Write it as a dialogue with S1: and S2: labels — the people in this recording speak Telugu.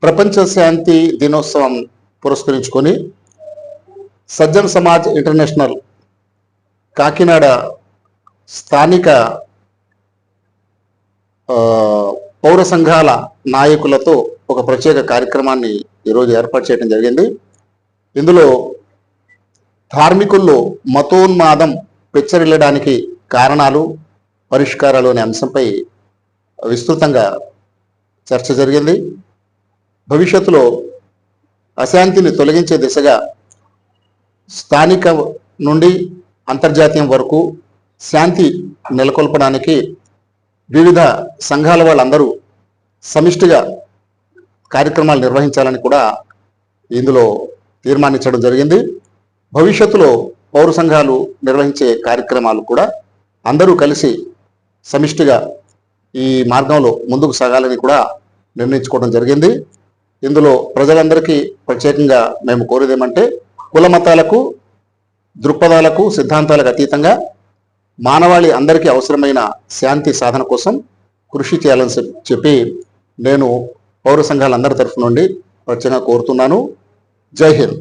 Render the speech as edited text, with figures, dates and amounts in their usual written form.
S1: ప్రపంచ శాంతి దినోత్సవం పురస్కరించుకొని సజ్జన్ సమాజ్ ఇంటర్నేషనల్ కాకినాడ స్థానిక పౌర సంఘాల నాయకులతో ఒక ప్రత్యేక కార్యక్రమాన్ని ఈరోజు ఏర్పాటు చేయడం జరిగింది. ఇందులో ధార్మికుల్లో మతోన్మాదం పెచ్చరిల్లడానికి కారణాలు, పరిష్కారాలు అనే అంశంపై విస్తృతంగా చర్చ జరిగింది. భవిష్యత్తులో అశాంతిని తొలగించే దిశగా స్థానిక నుండి అంతర్జాతీయం వరకు శాంతి నెలకొల్పడానికి వివిధ సంఘాల వాళ్ళందరూ సమిష్టిగా కార్యక్రమాలు నిర్వహించాలని కూడా ఇందులో తీర్మానించడం జరిగింది. భవిష్యత్తులో పౌర సంఘాలు నిర్వహించే కార్యక్రమాలు కూడా అందరూ కలిసి సమిష్టిగా ఈ మార్గంలో ముందుకు సాగాలని కూడా నిర్ణయించుకోవడం జరిగింది. ఇందులో ప్రజలందరికీ ప్రత్యేకంగా మేము కోరేదేమంటే కుల మతాలకు, దృక్పథాలకు, సిద్ధాంతాలకు అతీతంగా మానవాళి అందరికీ అవసరమైన శాంతి సాధన కోసం కృషి చేయాలని చెప్పి నేను పౌర సంఘాలందరి తరఫు నుండి ప్రత్యేకంగా కోరుతున్నాను. జై హింద్.